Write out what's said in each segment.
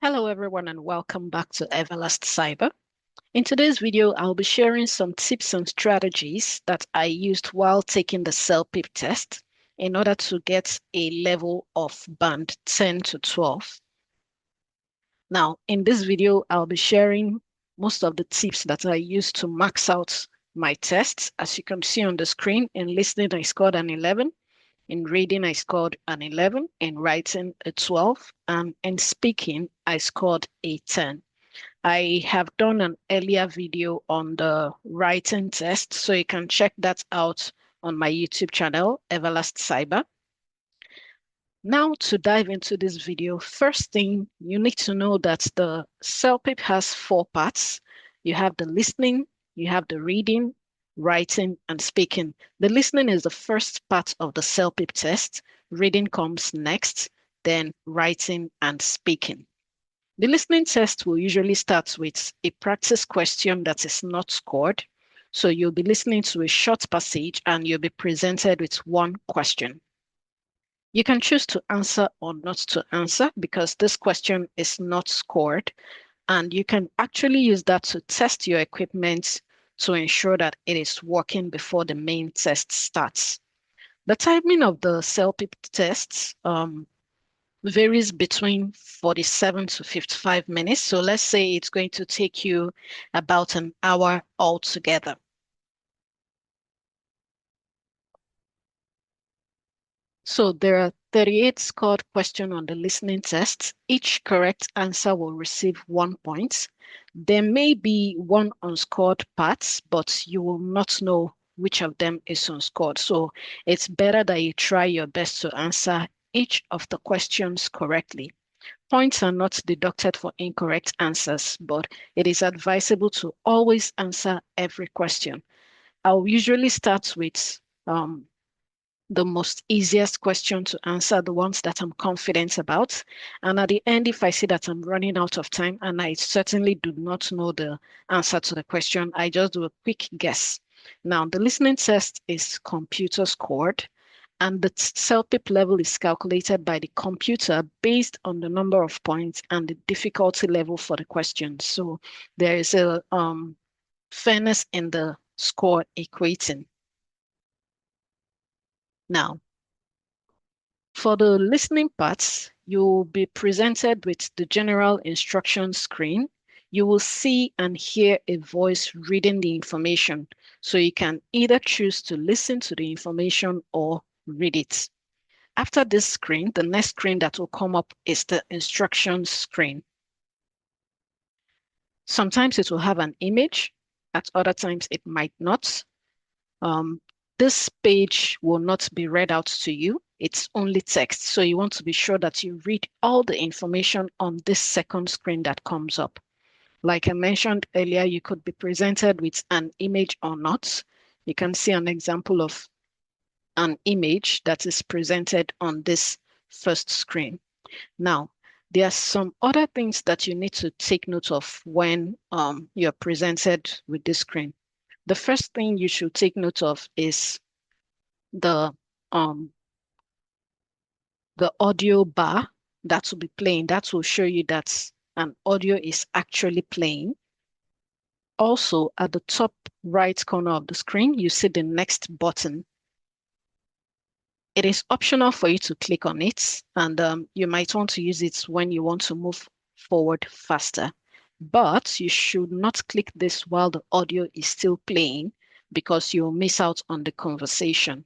Hello everyone and welcome back to EverlastCyber. In today's video, I'll be sharing some tips and strategies that I used while taking the CELPIP test in order to get a level of band 10 to 12. Now, in this video, I'll be sharing most of the tips that I used to max out my tests. As you can see on the screen, in listening, I scored an 11. In reading, I scored an 11. In writing, a 12. And in speaking, I scored a 10. I have done an earlier video on the writing test, so you can check that out on my YouTube channel, EverlastCyber. Now to dive into this video, first thing you need to know that the CELPIP has 4 parts. You have the listening, you have the reading, writing, and speaking. The listening is the first part of the CELPIP test. Reading comes next, then writing and speaking. The listening test will usually start with a practice question that is not scored. So you'll be listening to a short passage and you'll be presented with one question. You can choose to answer or not to answer because this question is not scored. And you can actually use that to test your equipment to ensure that it is working before the main test starts. The timing of the CELPIP tests varies between 47 to 55 minutes. So let's say it's going to take you about an hour altogether. So there are 38 scored questions on the listening test. Each correct answer will receive 1 point. There may be one unscored part, but you will not know which of them is unscored. So it's better that you try your best to answer each of the questions correctly. Points are not deducted for incorrect answers, but it is advisable to always answer every question. I'll usually start with the most easiest question to answer, the ones that I'm confident about. And at the end, if I see that I'm running out of time and I certainly do not know the answer to the question, I just do a quick guess. Now, the listening test is computer scored, and the CELPIP level is calculated by the computer based on the number of points and the difficulty level for the question. So there is a fairness in the score equating. Now, for the listening parts, you'll be presented with the general instruction screen. You will see and hear a voice reading the information. So you can either choose to listen to the information or read it. After this screen, the next screen that will come up is the instructions screen. Sometimes it will have an image, at other times it might not. This page will not be read out to you. It's only text. So you want to be sure that you read all the information on this second screen that comes up. Like I mentioned earlier, you could be presented with an image or not. You can see an example of an image that is presented on this first screen. Now, there are some other things that you need to take note of when you're presented with this screen. The first thing you should take note of is the audio bar that will be playing. That will show you that an audio is actually playing. Also, at the top right corner of the screen, you see the next button. It is optional for you to click on it, and you might want to use it when you want to move forward faster. But you should not click this while the audio is still playing because you'll miss out on the conversation.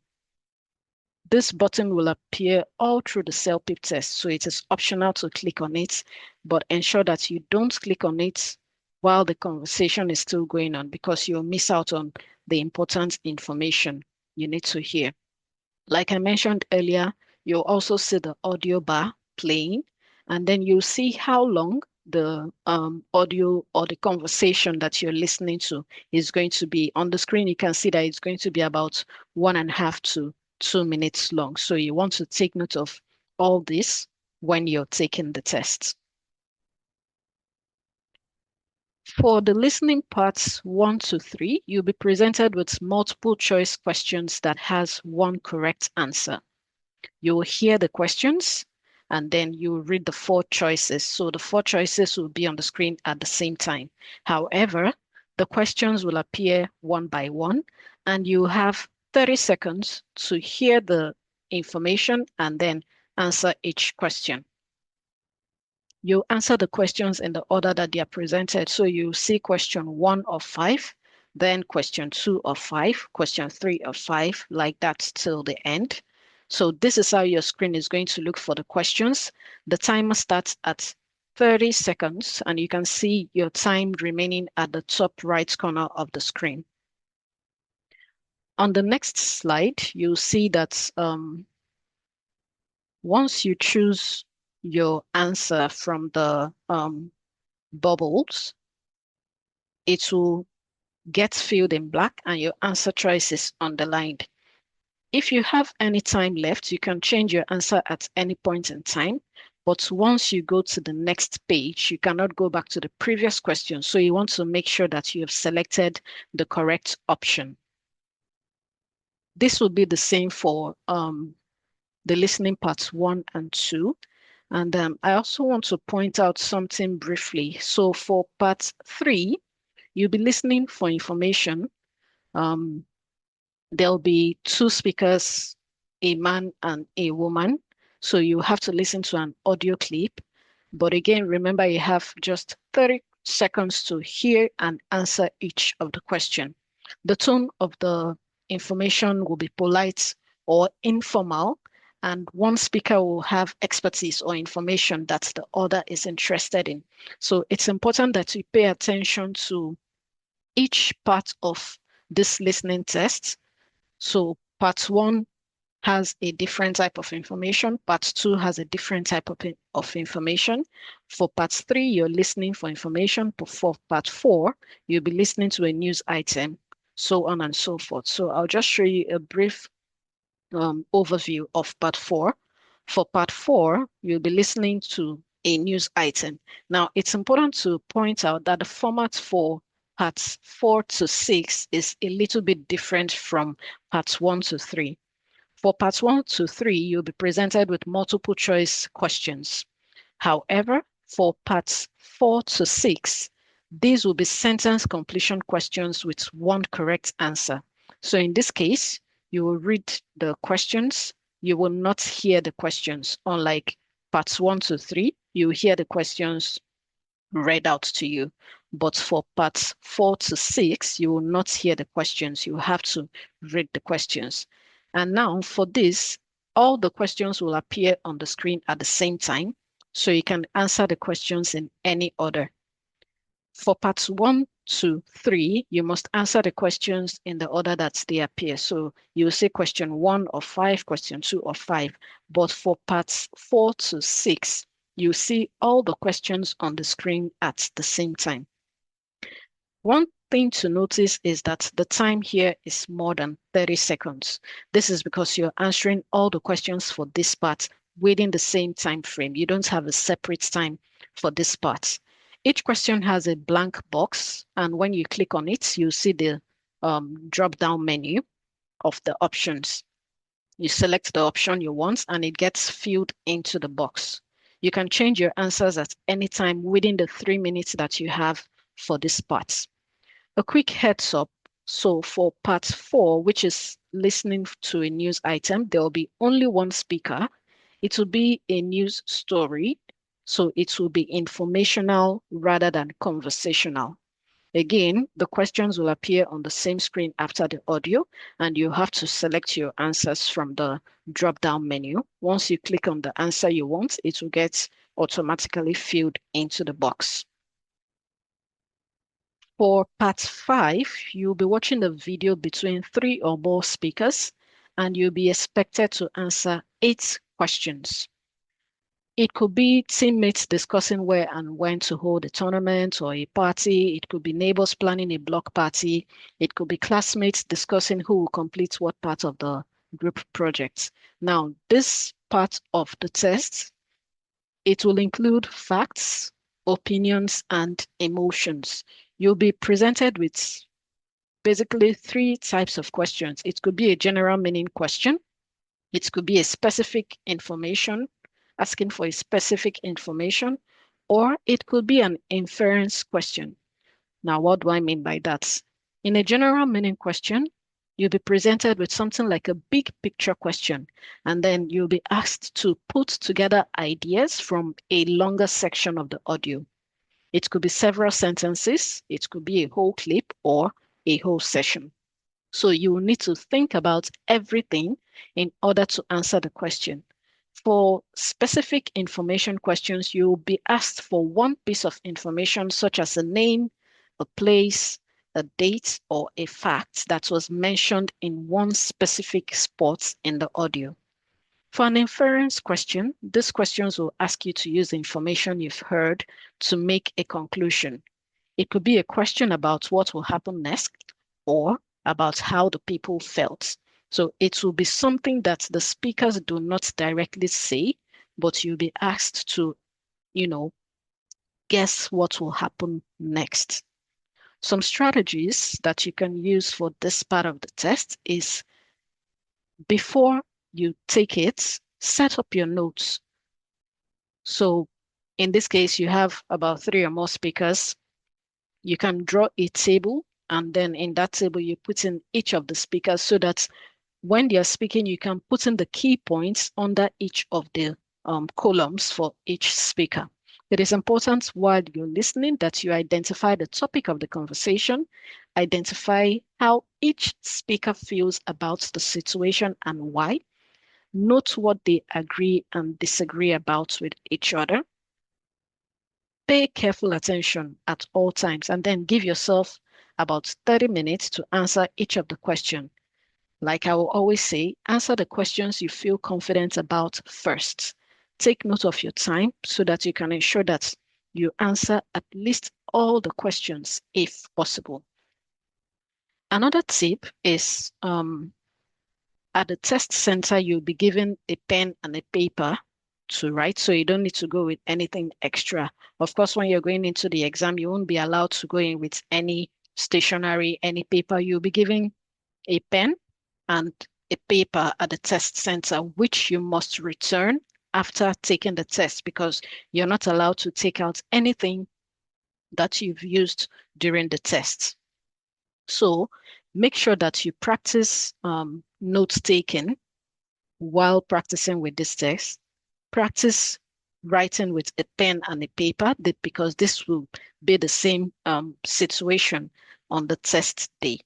This button will appear all through the CELPIP test, so it is optional to click on it, but ensure that you don't click on it while the conversation is still going on because you'll miss out on the important information you need to hear. Like I mentioned earlier, you'll also see the audio bar playing, and then you'll see how long the audio or the conversation that you're listening to is going to be. On the screen, you can see that it's going to be about 1.5 to 2 minutes long. So you want to take note of all this when you're taking the test. For the listening parts 1 to 3, you'll be presented with multiple choice questions that has one correct answer. You'll hear the questions, and then you read the 4 choices. So the 4 choices will be on the screen at the same time. However, the questions will appear one by one, and you have 30 seconds to hear the information and then answer each question. You answer the questions in the order that they are presented. So you see question 1 of 5, then question 2 of 5, question 3 of 5, like that till the end. So this is how your screen is going to look for the questions. The timer starts at 30 seconds, and you can see your time remaining at the top right corner of the screen. On the next slide, you'll see that once you choose your answer from the bubbles, it will get filled in black and your answer choice is underlined. If you have any time left, you can change your answer at any point in time. But once you go to the next page, you cannot go back to the previous question. So you want to make sure that you have selected the correct option. This will be the same for the listening parts 1 and 2. And I also want to point out something briefly. So for part 3, you'll be listening for information. There'll be 2 speakers, a man and a woman. So you have to listen to an audio clip. But again, remember you have just 30 seconds to hear and answer each of the question. The tone of the information will be polite or informal, and one speaker will have expertise or information that the other is interested in. So it's important that you pay attention to each part of this listening test. So part 1 has a different type of information. Part 2 has a different type of information. For part 3, you're listening for information. For part 4, you'll be listening to a news item, so on and so forth. So I'll just show you a brief overview of part 4. For part 4, you'll be listening to a news item. Now, it's important to point out that the format for parts 4 to 6 is a little bit different from parts 1 to 3. For parts 1 to 3, you'll be presented with multiple choice questions. However, for parts 4 to 6, these will be sentence completion questions with one correct answer. So in this case, you will read the questions. You will not hear the questions. Unlike parts 1 to 3, you will hear the questions read out to you. But for parts 4 to 6, you will not hear the questions. You have to read the questions. And now for this, all the questions will appear on the screen at the same time, so you can answer the questions in any order. For parts 1 to 3, you must answer the questions in the order that they appear. So you'll say question 1 of 5, question 2 of 5. But for parts 4 to 6, you see all the questions on the screen at the same time. One thing to notice is that the time here is more than 30 seconds. This is because you're answering all the questions for this part within the same time frame. You don't have a separate time for this part. Each question has a blank box, and when you click on it, you see the drop-down menu of the options. You select the option you want, and it gets filled into the box. You can change your answers at any time within the 3 minutes that you have for this part. A quick heads up. So for part 4, which is listening to a news item, there will be only one speaker. It will be a news story. So it will be informational rather than conversational. Again, the questions will appear on the same screen after the audio, and you have to select your answers from the drop-down menu. Once you click on the answer you want, it will get automatically filled into the box. For part 5, you'll be watching the video between 3 or more speakers, and you'll be expected to answer 8 questions. It could be teammates discussing where and when to hold a tournament or a party. It could be neighbors planning a block party. It could be classmates discussing who will complete what part of the group project. Now, this part of the test, it will include facts, opinions, and emotions. You'll be presented with basically 3 types of questions. It could be a general meaning question. It could be a specific information asking for a specific information, or it could be an inference question. Now, what do I mean by that? In a general meaning question, you'll be presented with something like a big picture question, and then you'll be asked to put together ideas from a longer section of the audio. It could be several sentences, it could be a whole clip, or a whole session. So you will need to think about everything in order to answer the question. For specific information questions, you'll be asked for one piece of information, such as a name, a place, a date, or a fact that was mentioned in one specific spot in the audio. For an inference question, these questions will ask you to use the information you've heard to make a conclusion. It could be a question about what will happen next or about how the people felt. So it will be something that the speakers do not directly say, but you'll be asked to, guess what will happen next. Some strategies that you can use for this part of the test is before you take it, set up your notes. So in this case, you have about 3 or more speakers. You can draw a table, and then in that table, you put in each of the speakers so that when they are speaking, you can put in the key points under each of the columns for each speaker. It is important while you're listening that you identify the topic of the conversation, identify how each speaker feels about the situation and why, note what they agree and disagree about with each other. Pay careful attention at all times, and then give yourself about 30 minutes to answer each of the questions. Like I will always say, answer the questions you feel confident about first. Take note of your time so that you can ensure that you answer at least all the questions if possible. Another tip is at the test center, you'll be given a pen and a paper to write, so you don't need to go with anything extra. Of course, when you're going into the exam, you won't be allowed to go in with any stationery, any paper. You'll be given a pen and a paper at the test center, which you must return after taking the test, because you're not allowed to take out anything that you've used during the test. So make sure that you practice note taking while practicing with this test. Practice writing with a pen and a paper because this will be the same situation on the test day.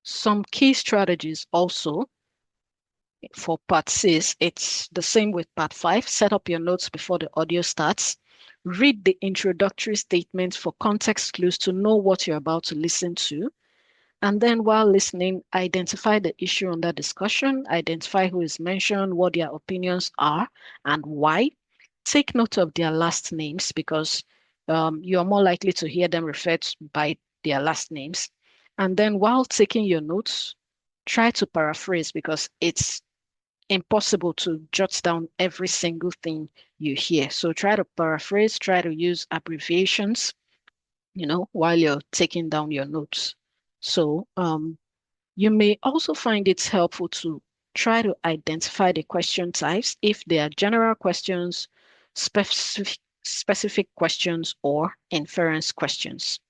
Some key strategies also for part 6, it's the same with part 5. Set up your notes before the audio starts. Read the introductory statements for context clues to know what you're about to listen to. And then while listening, identify the issue under discussion, identify who is mentioned, what their opinions are, and why. Take note of their last names because you are more likely to hear them referred by their last names. And then while taking your notes, try to paraphrase because it's impossible to jot down every single thing you hear. So try to paraphrase, try to use abbreviations, while you're taking down your notes. So you may also find it helpful to try to identify the question types if they are general questions, specific questions, or inference questions.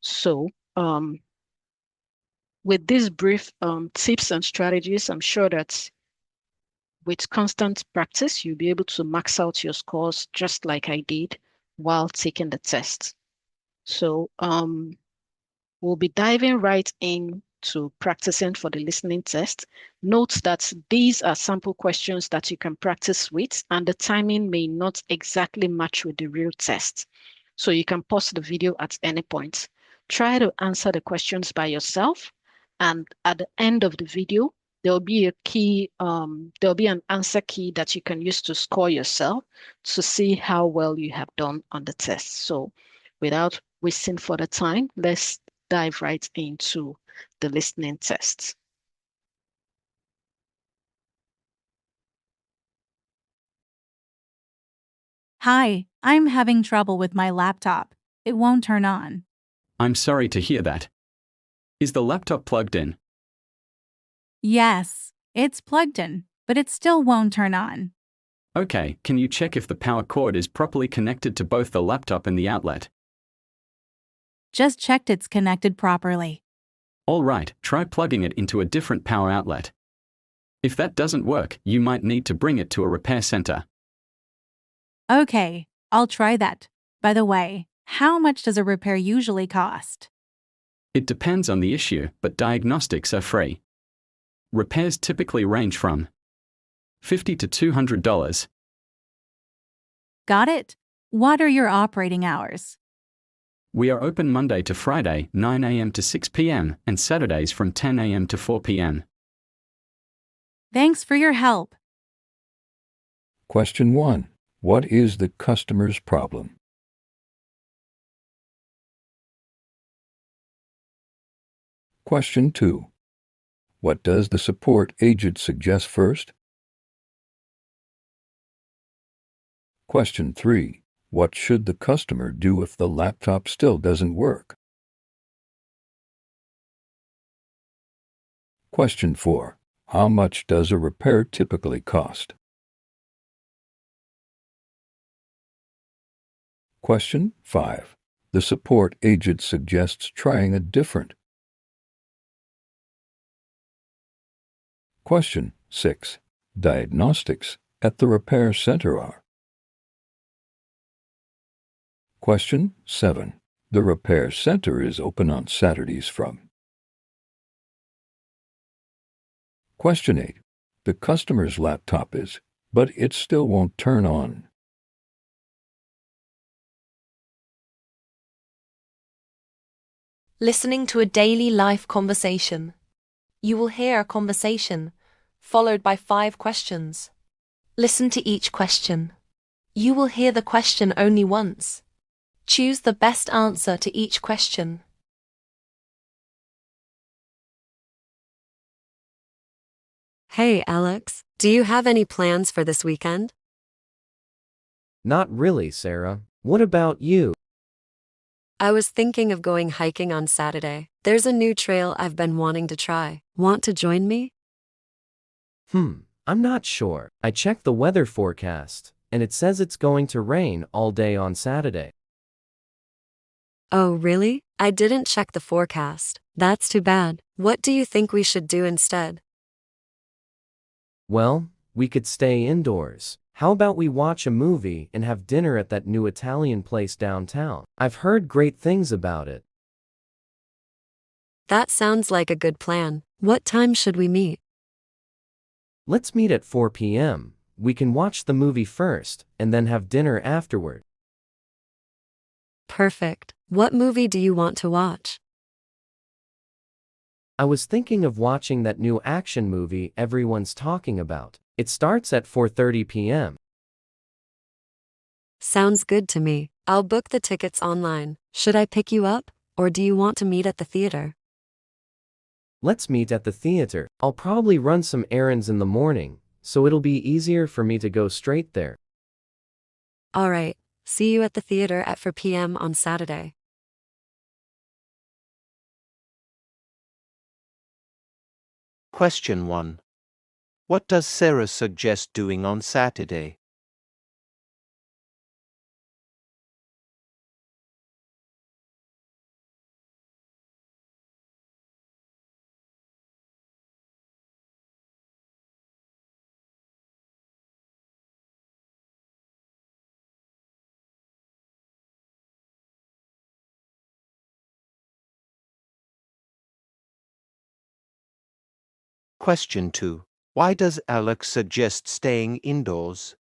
So with these brief tips and strategies, I'm sure that with constant practice, you'll be able to max out your scores just like I did while taking the test. So we'll be diving right into practicing for the listening test. Note that these are sample questions that you can practice with, and the timing may not exactly match with the real test. So you can pause the video at any point. Try to answer the questions by yourself, and at the end of the video, there'll be an answer key that you can use to score yourself to see how well you have done on the test. So without wasting further time, let's dive right into the listening test. Hi, I'm having trouble with my laptop. It won't turn on. I'm sorry to hear that. Is the laptop plugged in? Yes, it's plugged in, but it still won't turn on. Okay, can you check if the power cord is properly connected to both the laptop and the outlet? Just checked it's connected properly. All right, try plugging it into a different power outlet. If that doesn't work, you might need to bring it to a repair center. Okay, I'll try that. By the way, how much does a repair usually cost? It depends on the issue, but diagnostics are free. Repairs typically range from $50 to $200. Got it? What are your operating hours? We are open Monday to Friday, 9 a.m. to 6 p.m., and Saturdays from 10 a.m. to 4 p.m. Thanks for your help. Question 1. What is the customer's problem? Question 2. What does the support agent suggest first? Question 3. What should the customer do if the laptop still doesn't work? Question 4. How much does a repair typically cost? Question 5. The support agent suggests trying a different. Question 6. Diagnostics at the repair center are. Question 7. The repair center is open on Saturdays from. Question 8. The customer's laptop is, but it still won't turn on. Listening to a daily life conversation. You will hear a conversation, followed by 5 questions. Listen to each question. You will hear the question only once. Choose the best answer to each question. Hey, Alex, do you have any plans for this weekend? Not really, Sarah. What about you? I was thinking of going hiking on Saturday. There's a new trail I've been wanting to try. Want to join me? I'm not sure. I checked the weather forecast, and it says it's going to rain all day on Saturday. Oh, really? I didn't check the forecast. That's too bad. What do you think we should do instead? Well, we could stay indoors. How about we watch a movie and have dinner at that new Italian place downtown? I've heard great things about it. That sounds like a good plan. What time should we meet? Let's meet at 4 p.m. We can watch the movie first, and then have dinner afterward. Perfect. What movie do you want to watch? I was thinking of watching that new action movie everyone's talking about. It starts at 4:30 p.m. Sounds good to me. I'll book the tickets online. Should I pick you up, or do you want to meet at the theater? Let's meet at the theater. I'll probably run some errands in the morning, so it'll be easier for me to go straight there. All right. See you at the theater at 4 p.m. on Saturday. Question 1. What does Sarah suggest doing on Saturday? Question 2. Why does Alex suggest staying indoors?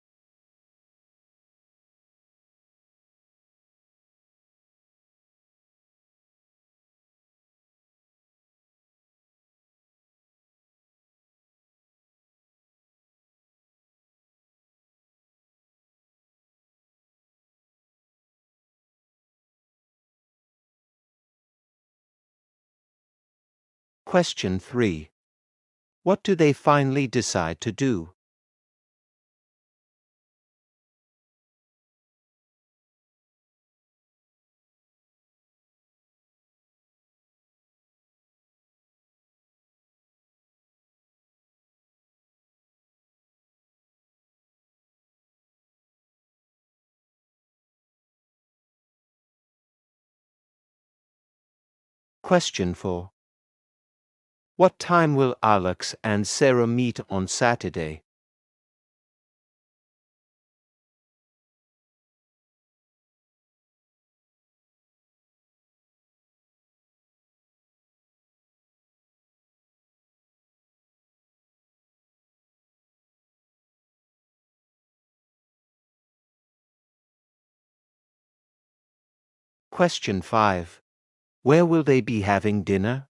Question 3. What do they finally decide to do? Question 4. What time will Alex and Sarah meet on Saturday? Question 5. Where will they be having dinner?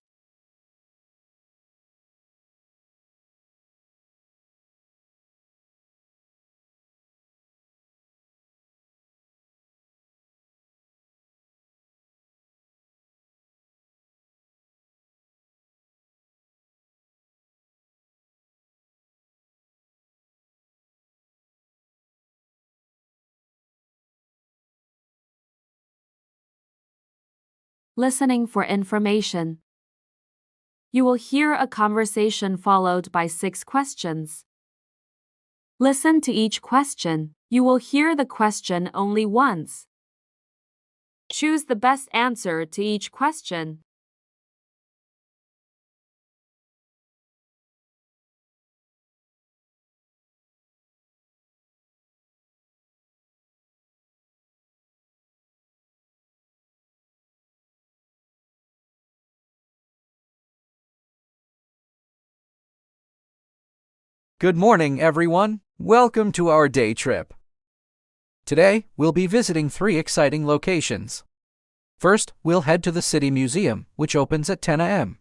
Listening for information. You will hear a conversation followed by 6 questions. Listen to each question. You will hear the question only once. Choose the best answer to each question. Good morning, everyone. Welcome to our day trip. Today, we'll be visiting 3 exciting locations. First, we'll head to the City Museum, which opens at 10 a.m.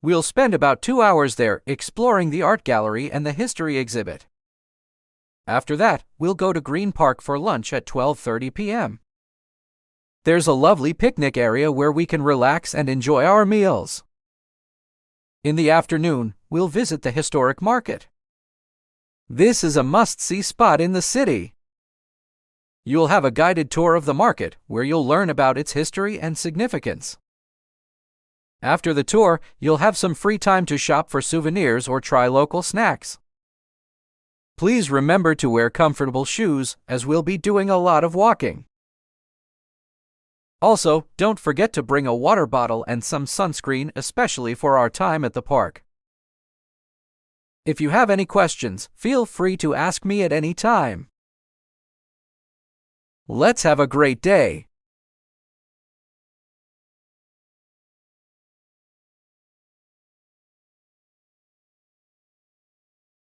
We'll spend about 2 hours there exploring the art gallery and the history exhibit. After that, we'll go to Green Park for lunch at 12:30 p.m. There's a lovely picnic area where we can relax and enjoy our meals. In the afternoon, we'll visit the historic market. This is a must-see spot in the city. You'll have a guided tour of the market where you'll learn about its history and significance. After the tour, you'll have some free time to shop for souvenirs or try local snacks. Please remember to wear comfortable shoes as we'll be doing a lot of walking. Also, don't forget to bring a water bottle and some sunscreen, especially for our time at the park. If you have any questions, feel free to ask me at any time. Let's have a great day.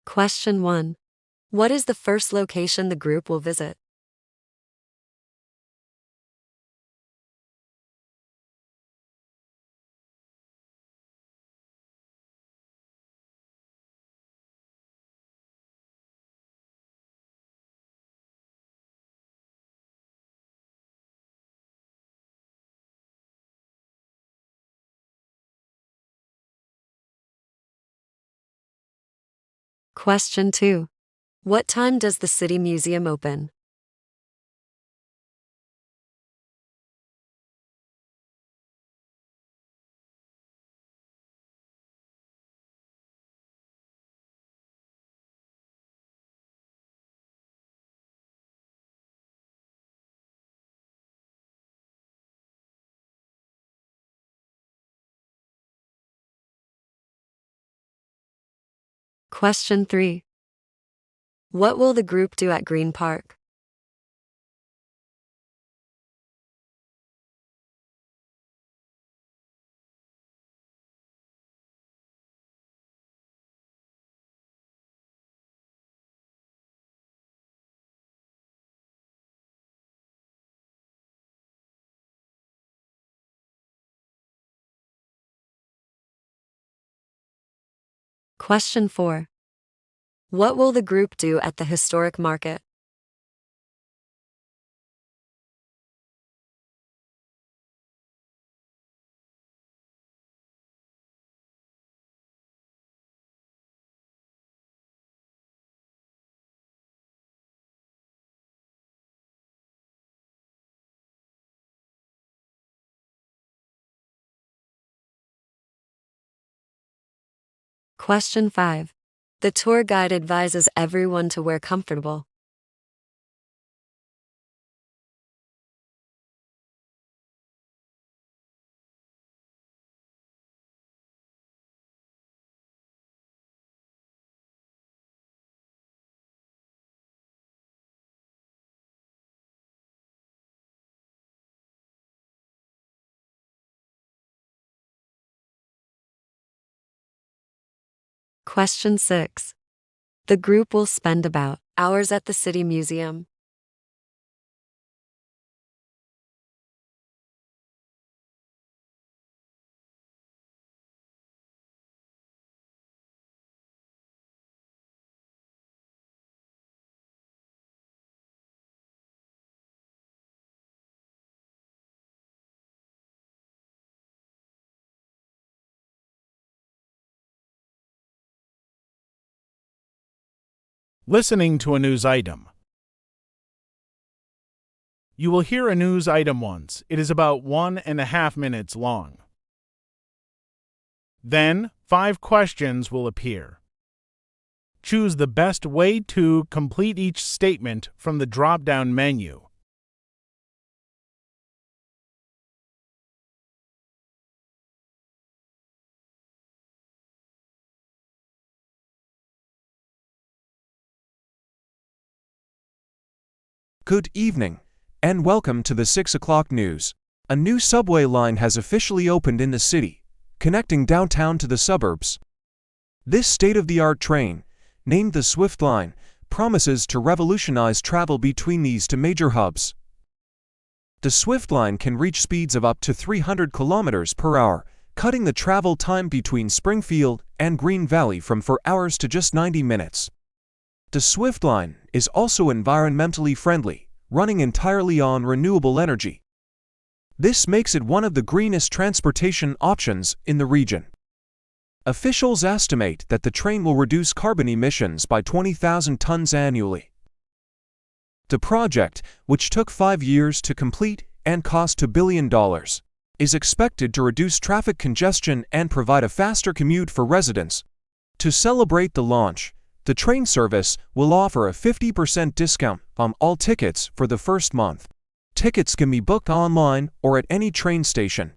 Question 1. What is the first location the group will visit? Question 2. What time does the City Museum open? Question 3. What will the group do at Green Park? Question 4. What will the group do at the historic market? Question 5. The tour guide advises everyone to wear comfortable. Question 6. The group will spend about hours at the City Museum. Listening to a news item. You will hear a news item once. It is about 1.5 minutes long. Then, 5 questions will appear. Choose the best way to complete each statement from the drop-down menu. Good evening, and welcome to the 6 o'clock news. A new subway line has officially opened in the city, connecting downtown to the suburbs. This state-of-the-art train, named the Swift Line, promises to revolutionize travel between these two major hubs. The Swift Line can reach speeds of up to 300 kilometers per hour, cutting the travel time between Springfield and Green Valley from 4 hours to just 90 minutes. The Swift Line is also environmentally friendly, running entirely on renewable energy. This makes it one of the greenest transportation options in the region. Officials estimate that the train will reduce carbon emissions by 20,000 tons annually. The project, which took 5 years to complete and cost $2 billion, is expected to reduce traffic congestion and provide a faster commute for residents. To celebrate the launch, the train service will offer a 50% discount on all tickets for the first month. Tickets can be booked online or at any train station.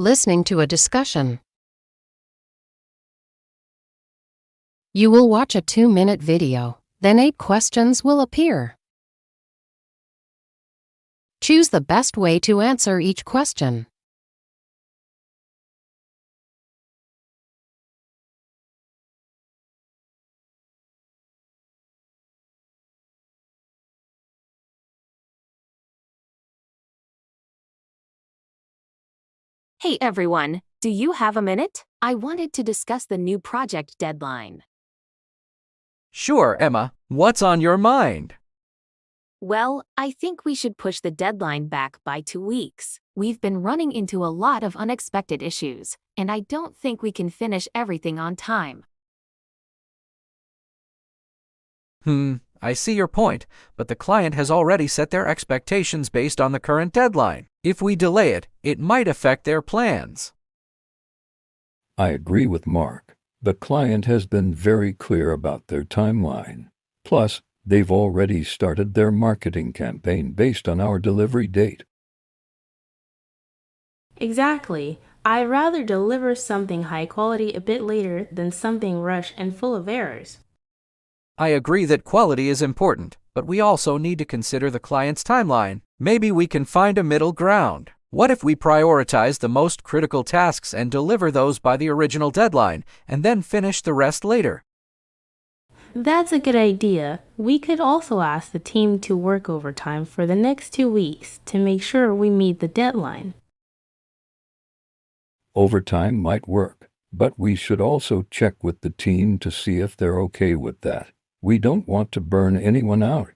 Listening to a discussion. You will watch a 2-minute video, then 8 questions will appear. Choose the best way to answer each question. Hey everyone, do you have a minute? I wanted to discuss the new project deadline. Sure, Emma. What's on your mind? Well, I think we should push the deadline back by 2 weeks. We've been running into a lot of unexpected issues, and I don't think we can finish everything on time. I see your point, but the client has already set their expectations based on the current deadline. If we delay it, it might affect their plans. I agree with Mark. The client has been very clear about their timeline. Plus, they've already started their marketing campaign based on our delivery date. Exactly. I'd rather deliver something high quality a bit later than something rushed and full of errors. I agree that quality is important, but we also need to consider the client's timeline. Maybe we can find a middle ground. What if we prioritize the most critical tasks and deliver those by the original deadline, and then finish the rest later? That's a good idea. We could also ask the team to work overtime for the next 2 weeks to make sure we meet the deadline. Overtime might work, but we should also check with the team to see if they're okay with that. We don't want to burn anyone out.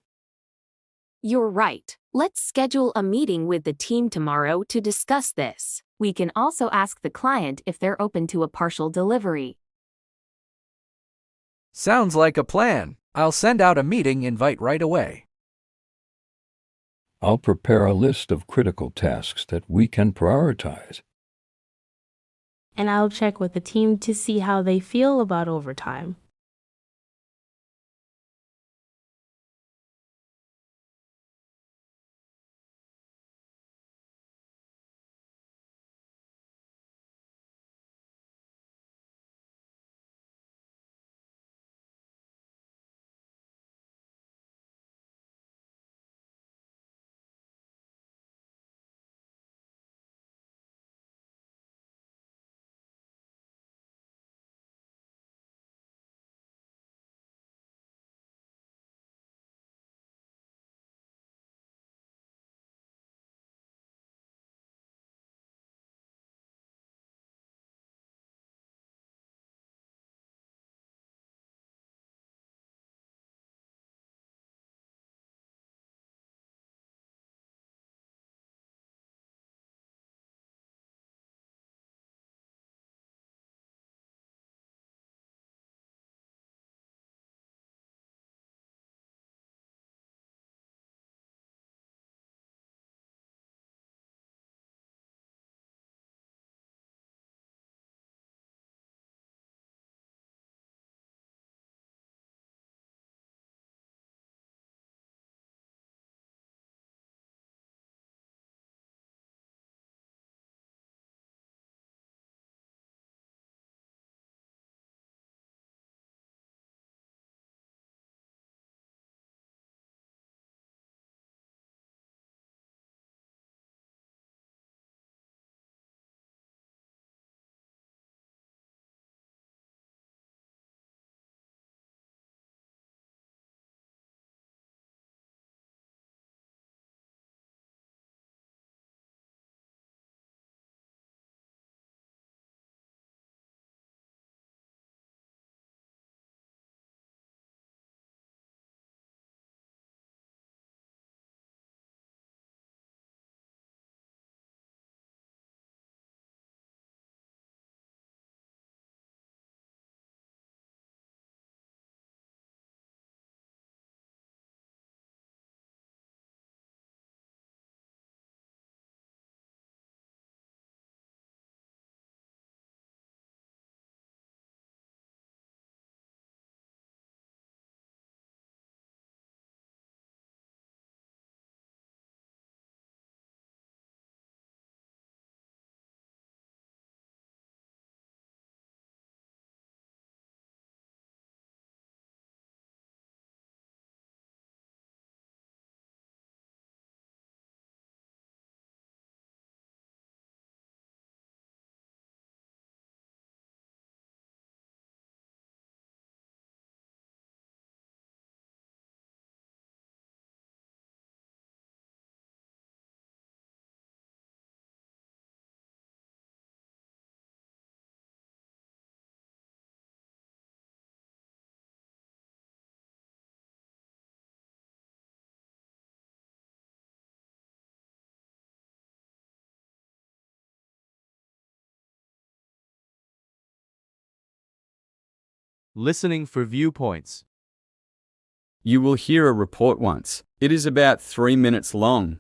You're right. Let's schedule a meeting with the team tomorrow to discuss this. We can also ask the client if they're open to a partial delivery. Sounds like a plan. I'll send out a meeting invite right away. I'll prepare a list of critical tasks that we can prioritize. And I'll check with the team to see how they feel about overtime. Listening for viewpoints. You will hear a report once. It is about 3 minutes long.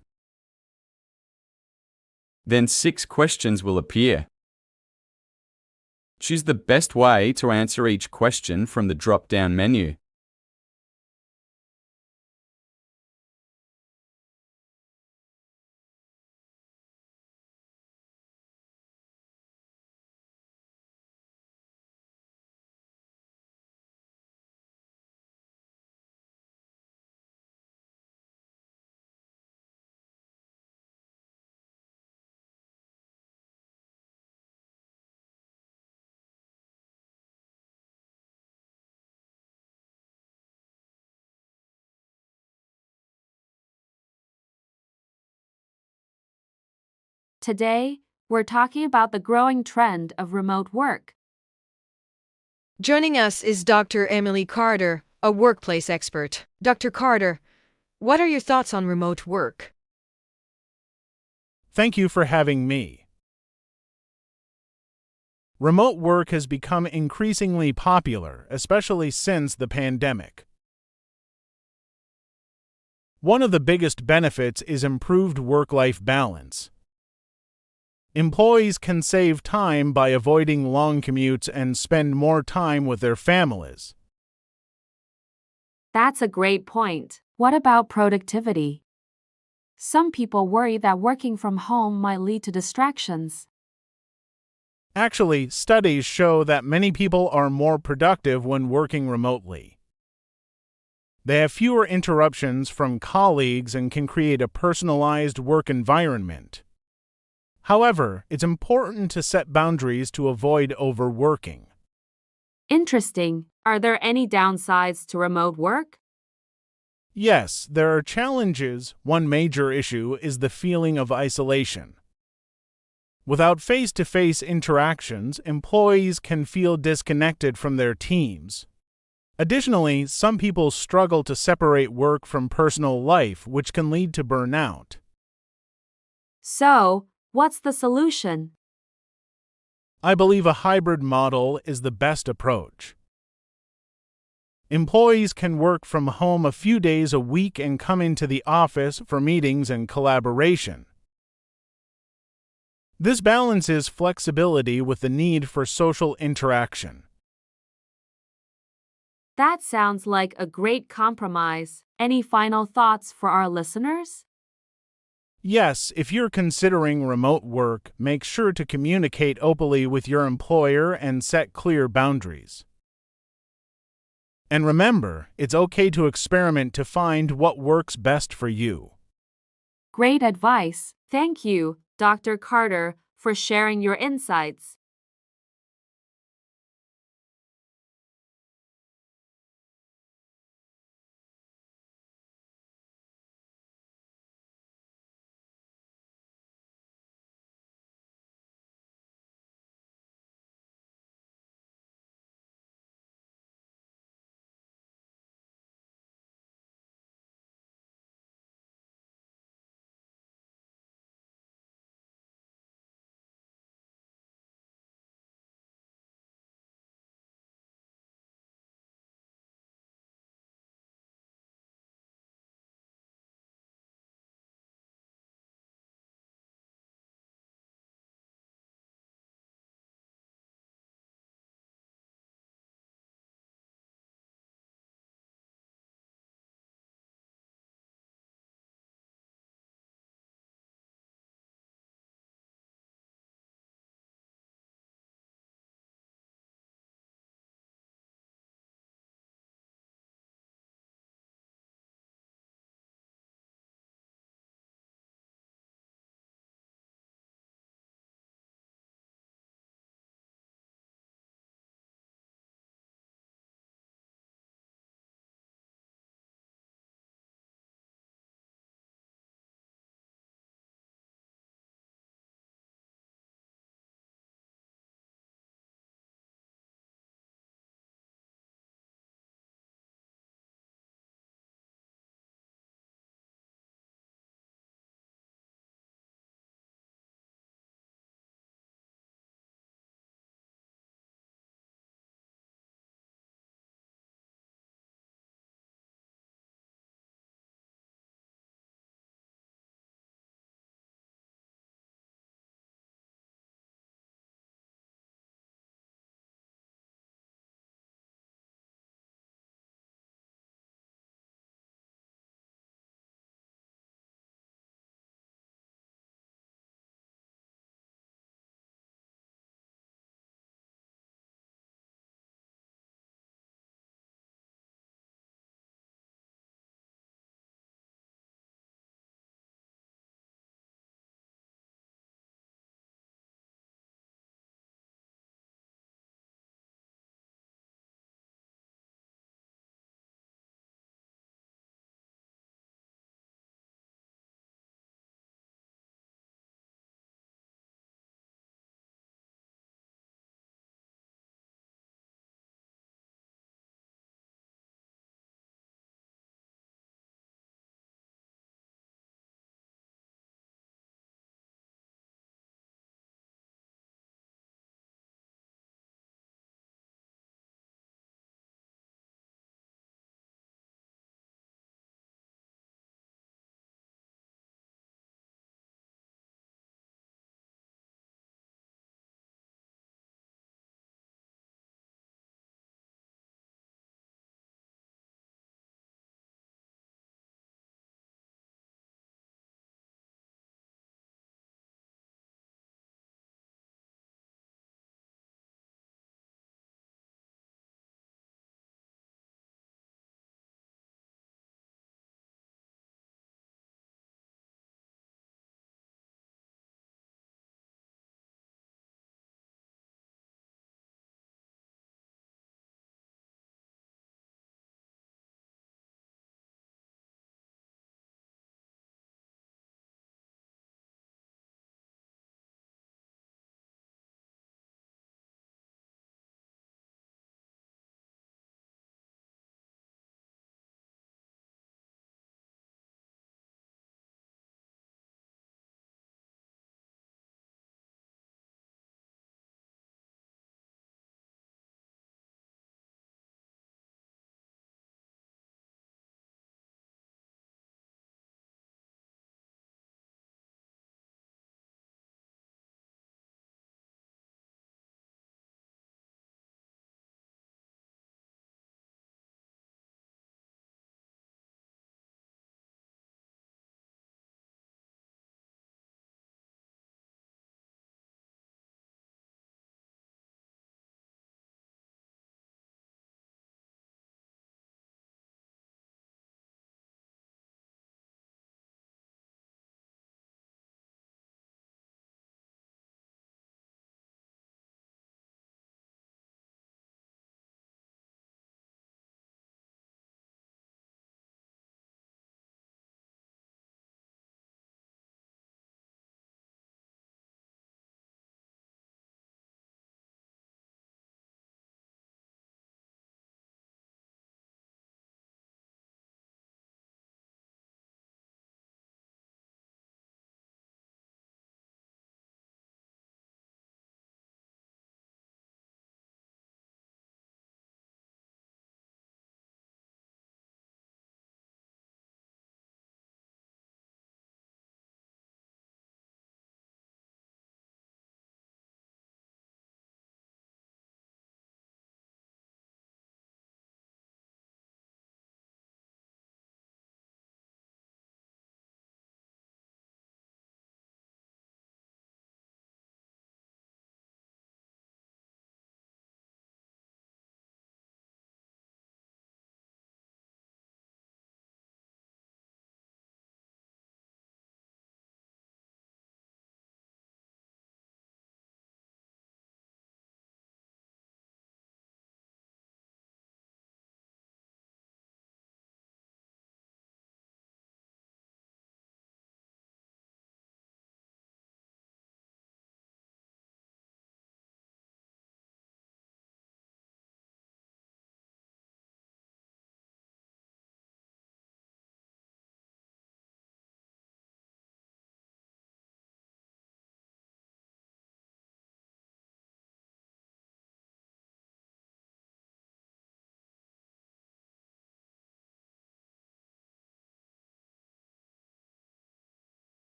Then 6 questions will appear. Choose the best way to answer each question from the drop-down menu. Today, we're talking about the growing trend of remote work. Joining us is Dr. Emily Carter, a workplace expert. Dr. Carter, what are your thoughts on remote work? Thank you for having me. Remote work has become increasingly popular, especially since the pandemic. One of the biggest benefits is improved work-life balance. Employees can save time by avoiding long commutes and spend more time with their families. That's a great point. What about productivity? Some people worry that working from home might lead to distractions. Actually, studies show that many people are more productive when working remotely. They have fewer interruptions from colleagues and can create a personalized work environment. However, it's important to set boundaries to avoid overworking. Interesting. Are there any downsides to remote work? Yes, there are challenges. One major issue is the feeling of isolation. Without face-to-face interactions, employees can feel disconnected from their teams. Additionally, some people struggle to separate work from personal life, which can lead to burnout. So, what's the solution? I believe a hybrid model is the best approach. Employees can work from home a few days a week and come into the office for meetings and collaboration. This balances flexibility with the need for social interaction. That sounds like a great compromise. Any final thoughts for our listeners? Yes, if you're considering remote work, make sure to communicate openly with your employer and set clear boundaries. And remember, it's okay to experiment to find what works best for you. Great advice. Thank you, Dr. Carter, for sharing your insights.